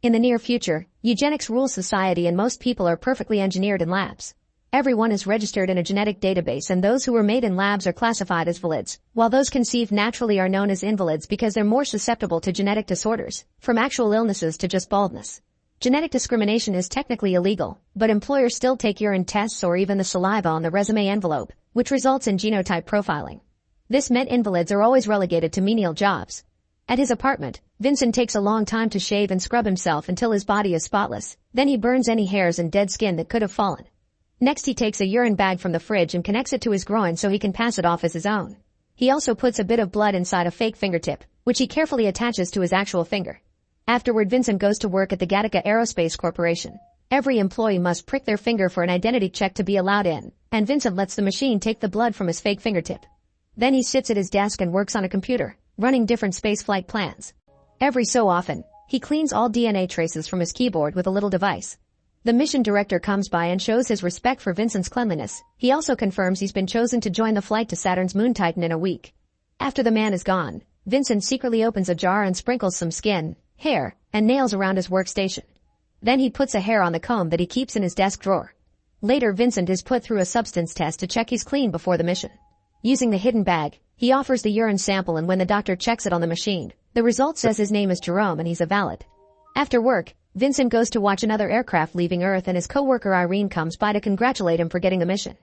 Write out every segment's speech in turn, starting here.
In the near future, eugenics rules society and most people are perfectly engineered in labs. Everyone is registered in a genetic database and those who were made in labs are classified as valids, while those conceived naturally are known as invalids because they're more susceptible to genetic disorders, from actual illnesses to just baldness. Genetic discrimination is technically illegal, but employers still take urine tests or even the saliva on the resume envelope, which results in genotype profiling. This meant invalids are always relegated to menial jobs. At his apartment, Vincent takes a long time to shave and scrub himself until his body is spotless, then he burns any hairs and dead skin that could have fallen. Next he takes a urine bag from the fridge and connects it to his groin so he can pass it off as his own. He also puts a bit of blood inside a fake fingertip, which he carefully attaches to his actual finger. Afterward, Vincent goes to work at the Gattaca Aerospace Corporation. Every employee must prick their finger for an identity check to be allowed in, and Vincent lets the machine take the blood from his fake fingertip. Then he sits at his desk and works on a computer, running different spaceflight plans. Every so often, he cleans all DNA traces from his keyboard with a little device. The mission director comes by and shows his respect for Vincent's cleanliness. He also confirms he's been chosen to join the flight to Saturn's moon Titan in a week. After the man is gone, Vincent secretly opens a jar and sprinkles some skin, hair, and nails around his workstation. Then he puts a hair on the comb that he keeps in his desk drawer. Later, Vincent is put through a substance test to check he's clean before the mission. Using the hidden bag, he offers the urine sample and when the doctor checks it on the machine, the result says his name is Jerome and he's a valid. After work, Vincent goes to watch another aircraft leaving Earth and his coworker Irene comes by to congratulate him for getting the mission.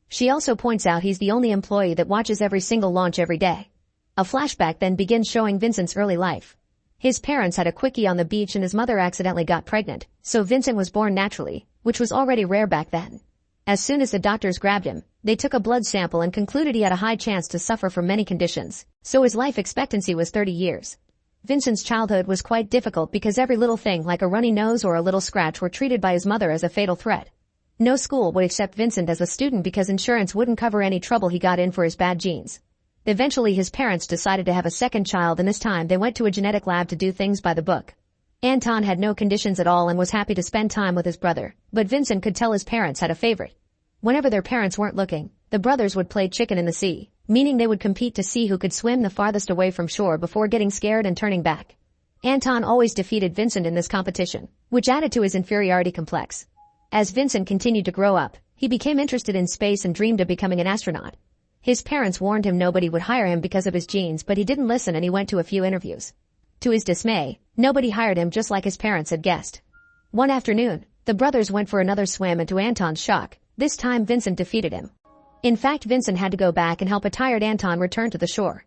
She also points out he's the only employee that watches every single launch every day. A flashback then begins showing Vincent's early life. His parents had a quickie on the beach and his mother accidentally got pregnant, so Vincent was born naturally, which was already rare back then. As soon as the doctors grabbed him, they took a blood sample and concluded he had a high chance to suffer from many conditions, so his life expectancy was 30 years. Vincent's childhood was quite difficult because every little thing like a runny nose or a little scratch were treated by his mother as a fatal threat. No school would accept Vincent as a student because insurance wouldn't cover any trouble he got in for his bad genes. Eventually his parents decided to have a second child and this time they went to a genetic lab to do things by the book. Anton had no conditions at all and was happy to spend time with his brother, but Vincent could tell his parents had a favorite. Whenever their parents weren't looking, the brothers would play chicken in the sea, meaning they would compete to see who could swim the farthest away from shore before getting scared and turning back. Anton always defeated Vincent in this competition, which added to his inferiority complex. As Vincent continued to grow up, he became interested in space and dreamed of becoming an astronaut. His parents warned him nobody would hire him because of his genes, but he didn't listen and he went to a few interviews. To his dismay, nobody hired him just like his parents had guessed. One afternoon, the brothers went for another swim and to Anton's shock, this time Vincent defeated him. In fact, Vincent had to go back and help a tired Anton return to the shore.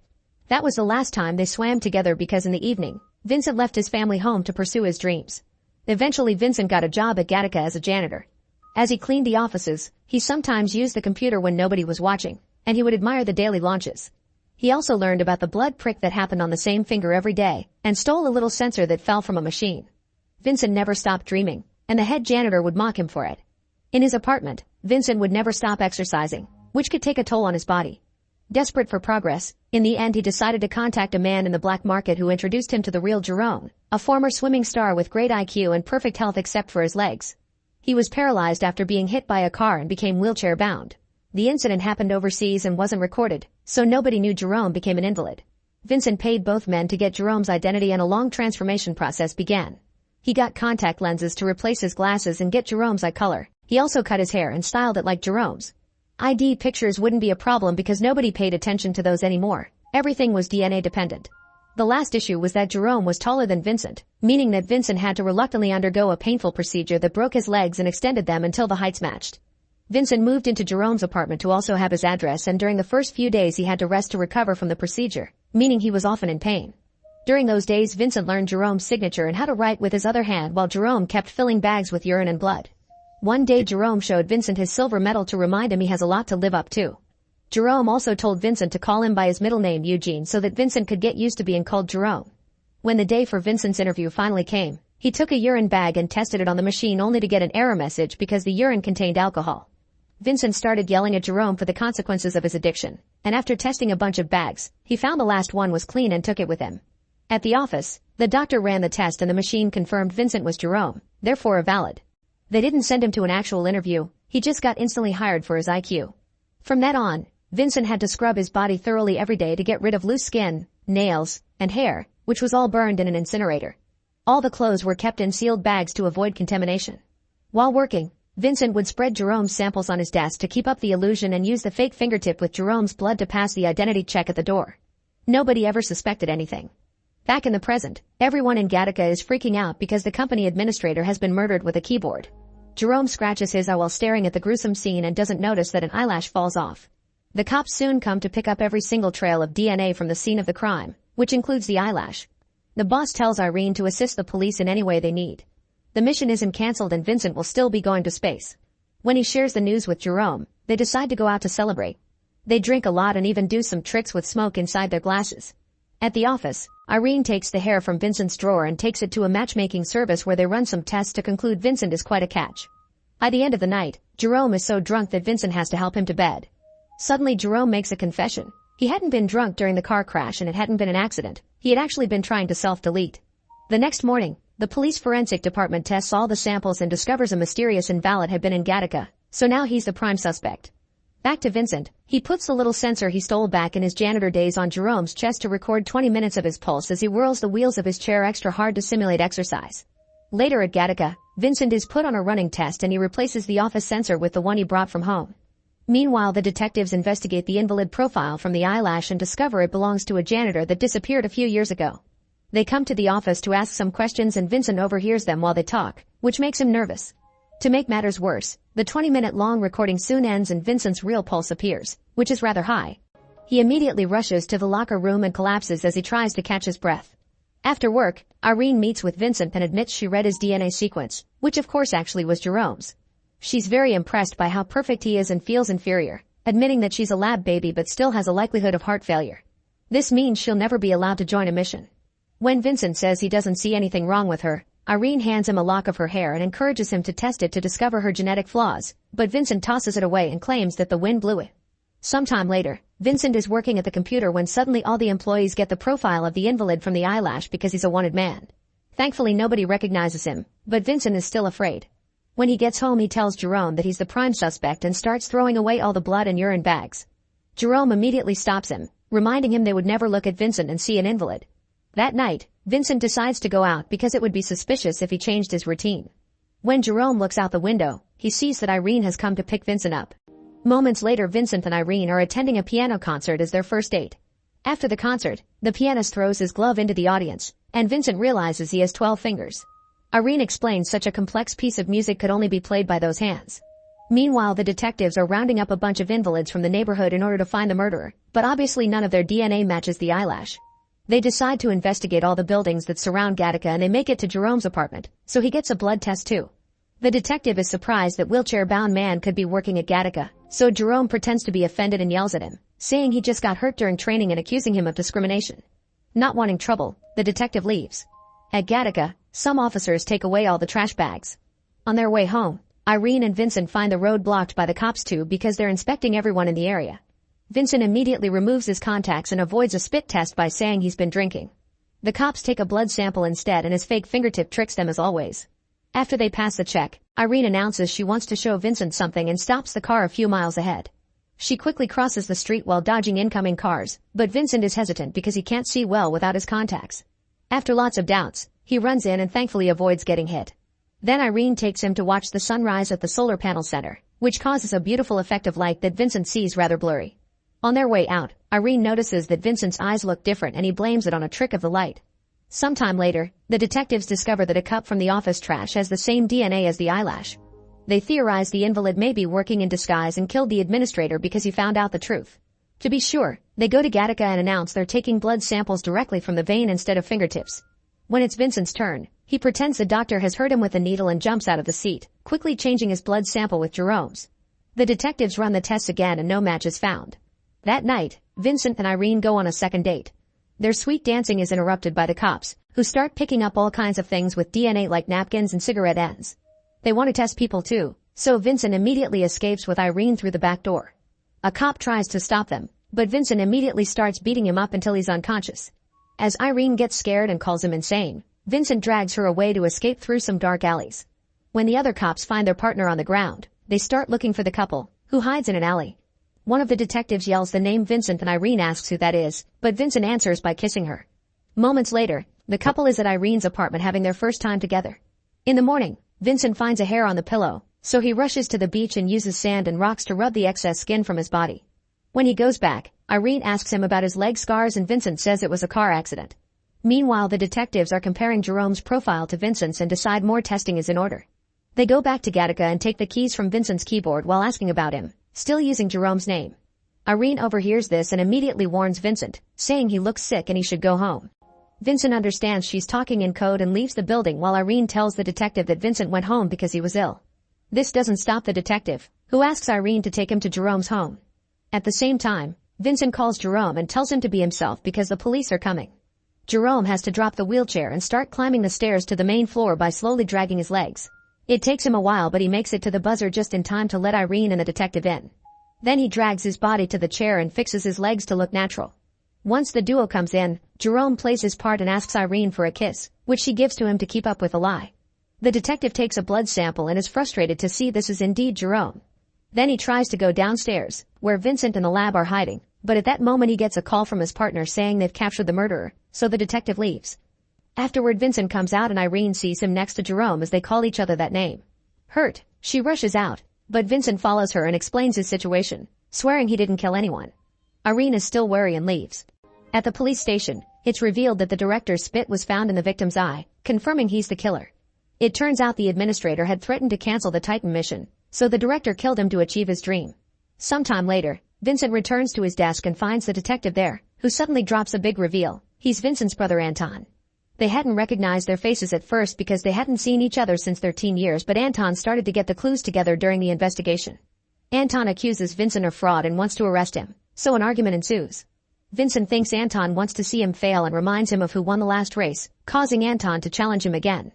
That was the last time they swam together because in the evening, Vincent left his family home to pursue his dreams. Eventually Vincent got a job at Gattaca as a janitor. As he cleaned the offices, he sometimes used the computer when nobody was watching, and he would admire the daily launches. He also learned about the blood prick that happened on the same finger every day, and stole a little sensor that fell from a machine. Vincent never stopped dreaming, and the head janitor would mock him for it. In his apartment, Vincent would never stop exercising, which could take a toll on his body. Desperate for progress, in the end he decided to contact a man in the black market who introduced him to the real Jerome, a former swimming star with great IQ and perfect health except for his legs. He was paralyzed after being hit by a car and became wheelchair-bound. The incident happened overseas and wasn't recorded, so nobody knew Jerome became an invalid. Vincent paid both men to get Jerome's identity and a long transformation process began. He got contact lenses to replace his glasses and get Jerome's eye color. He also cut his hair and styled it like Jerome's. ID pictures wouldn't be a problem because nobody paid attention to those anymore. Everything was DNA dependent. The last issue was that Jerome was taller than Vincent, meaning that Vincent had to reluctantly undergo a painful procedure that broke his legs and extended them until the heights matched. Vincent moved into Jerome's apartment to also have his address, and during the first few days he had to rest to recover from the procedure, meaning he was often in pain. During those days Vincent learned Jerome's signature and how to write with his other hand while Jerome kept filling bags with urine and blood. One day Jerome showed Vincent his silver medal to remind him he has a lot to live up to. Jerome also told Vincent to call him by his middle name Eugene so that Vincent could get used to being called Jerome. When the day for Vincent's interview finally came, he took a urine bag and tested it on the machine only to get an error message because the urine contained alcohol. Vincent started yelling at Jerome for the consequences of his addiction, and after testing a bunch of bags, he found the last one was clean and took it with him. At the office, the doctor ran the test and the machine confirmed Vincent was Jerome, therefore a valid. They didn't send him to an actual interview, he just got instantly hired for his IQ. From that on, Vincent had to scrub his body thoroughly every day to get rid of loose skin, nails, and hair, which was all burned in an incinerator. All the clothes were kept in sealed bags to avoid contamination. While working, Vincent would spread Jerome's samples on his desk to keep up the illusion and use the fake fingertip with Jerome's blood to pass the identity check at the door. Nobody ever suspected anything. Back in the present, everyone in Gattaca is freaking out because the company administrator has been murdered with a keyboard. Jerome scratches his eye while staring at the gruesome scene and doesn't notice that an eyelash falls off. The cops soon come to pick up every single trail of DNA from the scene of the crime, which includes the eyelash. The boss tells Irene to assist the police in any way they need. The mission isn't cancelled and Vincent will still be going to space. When he shares the news with Jerome, they decide to go out to celebrate. They drink a lot and even do some tricks with smoke inside their glasses. At the office, Irene takes the hair from Vincent's drawer and takes it to a matchmaking service where they run some tests to conclude Vincent is quite a catch. By the end of the night, Jerome is so drunk that Vincent has to help him to bed. Suddenly Jerome makes a confession. He hadn't been drunk during the car crash and it hadn't been an accident. He had actually been trying to self-delete. The next morning, the police forensic department tests all the samples and discovers a mysterious invalid had been in Gattaca, so now he's the prime suspect. Back to Vincent, he puts the little sensor he stole back in his janitor days on Jerome's chest to record 20 minutes of his pulse as he whirls the wheels of his chair extra hard to simulate exercise. Later at Gattaca, Vincent is put on a running test and he replaces the office sensor with the one he brought from home. Meanwhile, the detectives investigate the invalid profile from the eyelash and discover it belongs to a janitor that disappeared a few years ago. They come to the office to ask some questions and Vincent overhears them while they talk, which makes him nervous. To make matters worse, the 20-minute long recording soon ends and Vincent's real pulse appears, which is rather high. He immediately rushes to the locker room and collapses as he tries to catch his breath. After work, Irene meets with Vincent and admits she read his DNA sequence, which of course actually was Jerome's. She's very impressed by how perfect he is and feels inferior, admitting that she's a lab baby but still has a likelihood of heart failure. This means she'll never be allowed to join a mission. When Vincent says he doesn't see anything wrong with her, Irene hands him a lock of her hair and encourages him to test it to discover her genetic flaws, but Vincent tosses it away and claims that the wind blew it. Sometime later, Vincent is working at the computer when suddenly all the employees get the profile of the invalid from the eyelash because he's a wanted man. Thankfully nobody recognizes him, but Vincent is still afraid. When he gets home he tells Jerome that he's the prime suspect and starts throwing away all the blood and urine bags. Jerome immediately stops him, reminding him they would never look at Vincent and see an invalid. That night, Vincent decides to go out because it would be suspicious if he changed his routine. When Jerome looks out the window, he sees that Irene has come to pick Vincent up. Moments later, Vincent and Irene are attending a piano concert as their first date. After the concert, the pianist throws his glove into the audience, and Vincent realizes he has 12 fingers. Irene explains such a complex piece of music could only be played by those hands. Meanwhile, the detectives are rounding up a bunch of invalids from the neighborhood in order to find the murderer, but obviously none of their DNA matches the eyelash. They decide to investigate all the buildings that surround Gattaca and they make it to Jerome's apartment, so he gets a blood test too. The detective is surprised that wheelchair-bound man could be working at Gattaca, so Jerome pretends to be offended and yells at him, saying he just got hurt during training and accusing him of discrimination. Not wanting trouble, the detective leaves. At Gattaca, some officers take away all the trash bags. On their way home, Irene and Vincent find the road blocked by the cops too because they're inspecting everyone in the area. Vincent immediately removes his contacts and avoids a spit test by saying he's been drinking. The cops take a blood sample instead and his fake fingertip tricks them as always. After they pass the check, Irene announces she wants to show Vincent something and stops the car a few miles ahead. She quickly crosses the street while dodging incoming cars, but Vincent is hesitant because he can't see well without his contacts. After lots of doubts, he runs in and thankfully avoids getting hit. Then Irene takes him to watch the sunrise at the solar panel center, which causes a beautiful effect of light that Vincent sees rather blurry. On their way out, Irene notices that Vincent's eyes look different and he blames it on a trick of the light. Sometime later, the detectives discover that a cup from the office trash has the same DNA as the eyelash. They theorize the invalid may be working in disguise and killed the administrator because he found out the truth. To be sure, they go to Gattaca and announce they're taking blood samples directly from the vein instead of fingertips. When it's Vincent's turn, he pretends the doctor has hurt him with a needle and jumps out of the seat, quickly changing his blood sample with Jerome's. The detectives run the tests again and no match is found. That night, Vincent and Irene go on a second date. Their sweet dancing is interrupted by the cops, who start picking up all kinds of things with DNA like napkins and cigarette ends. They want to test people too, so Vincent immediately escapes with Irene through the back door. A cop tries to stop them, but Vincent immediately starts beating him up until he's unconscious. As Irene gets scared and calls him insane, Vincent drags her away to escape through some dark alleys. When the other cops find their partner on the ground, they start looking for the couple, who hides in an alley. One of the detectives yells the name Vincent and Irene asks who that is, but Vincent answers by kissing her. Moments later, The couple is at Irene's apartment having their first time together. In the morning, Vincent finds a hair on the pillow, so he rushes to the beach and uses sand and rocks to rub the excess skin from his body. When he goes back, Irene asks him about his leg scars and Vincent says it was a car accident. Meanwhile, the detectives are comparing Jerome's profile to Vincent's and decide more testing is in order. They go back to Gattaca and take the keys from Vincent's keyboard while asking about him, still using Jerome's name. Irene overhears this and immediately warns Vincent, saying he looks sick and he should go home. Vincent understands she's talking in code and leaves the building while Irene tells the detective that Vincent went home because he was ill. This doesn't stop the detective, who asks Irene to take him to Jerome's home. At the same time, Vincent calls Jerome and tells him to be himself because the police are coming. Jerome has to drop the wheelchair and start climbing the stairs to the main floor by slowly dragging his legs. It takes him a while but he makes it to the buzzer just in time to let Irene and the detective in. Then he drags his body to the chair and fixes his legs to look natural. Once the duo comes in, Jerome plays his part and asks Irene for a kiss, which she gives to him to keep up with the lie. The detective takes a blood sample and is frustrated to see this is indeed Jerome. Then he tries to go downstairs, where Vincent and the lab are hiding, but at that moment he gets a call from his partner saying they've captured the murderer, so the detective leaves. Afterward, Vincent comes out and Irene sees him next to Jerome as they call each other that name. Hurt, she rushes out, but Vincent follows her and explains his situation, swearing he didn't kill anyone. Irene is still wary and leaves. At the police station, it's revealed that the director's spit was found in the victim's eye, confirming he's the killer. It turns out the administrator had threatened to cancel the Titan mission, so the director killed him to achieve his dream. Sometime later, Vincent returns to his desk and finds the detective there, who suddenly drops a big reveal. He's Vincent's brother Anton. They hadn't recognized their faces at first because they hadn't seen each other since their teen years, but Anton started to get the clues together during the investigation. Anton accuses Vincent of fraud and wants to arrest him, so an argument ensues. Vincent thinks Anton wants to see him fail and reminds him of who won the last race, causing Anton to challenge him again.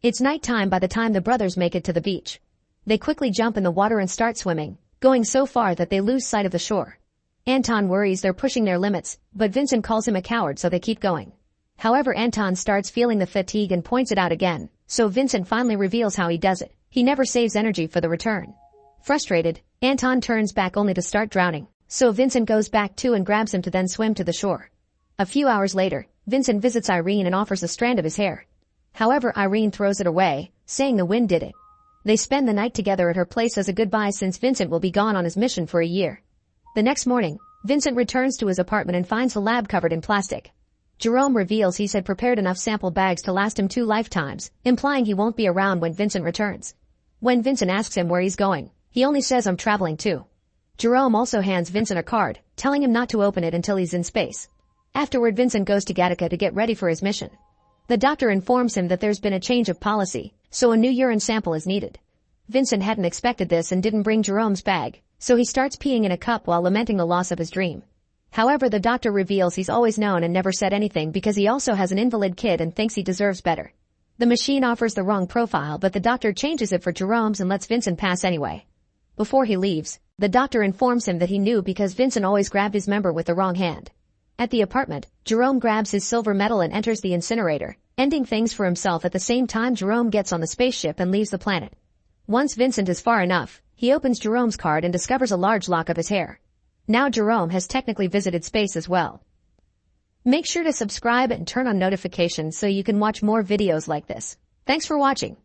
It's nighttime by the time the brothers make it to the beach. They quickly jump in the water and start swimming, going so far that they lose sight of the shore. Anton worries they're pushing their limits, but Vincent calls him a coward so they keep going. However, Anton starts feeling the fatigue and points it out again, so Vincent finally reveals how he does it. He never saves energy for the return. Frustrated, Anton turns back only to start drowning, so Vincent goes back too and grabs him to then swim to the shore. A few hours later, Vincent visits Irene and offers a strand of his hair. However, Irene throws it away, saying the wind did it. They spend the night together at her place as a goodbye since Vincent will be gone on his mission for a year. The next morning, Vincent returns to his apartment and finds the lab covered in plastic. Jerome reveals he's had prepared enough sample bags to last him 2 lifetimes, implying he won't be around when Vincent returns. When Vincent asks him where he's going, he only says I'm traveling too. Jerome also hands Vincent a card, telling him not to open it until he's in space. Afterward, Vincent goes to Gattaca to get ready for his mission. The doctor informs him that there's been a change of policy, so a new urine sample is needed. Vincent hadn't expected this and didn't bring Jerome's bag, so he starts peeing in a cup while lamenting the loss of his dream. However, the doctor reveals he's always known and never said anything because he also has an invalid kid and thinks he deserves better. The machine offers the wrong profile, but the doctor changes it for Jerome's and lets Vincent pass anyway. Before he leaves, the doctor informs him that he knew because Vincent always grabbed his member with the wrong hand. At the apartment, Jerome grabs his silver medal and enters the incinerator, ending things for himself. At the same time, Jerome gets on the spaceship and leaves the planet. Once Vincent is far enough, he opens Jerome's card and discovers a large lock of his hair. Now Jerome has technically visited space as well. Make sure to subscribe and turn on notifications so you can watch more videos like this. Thanks for watching.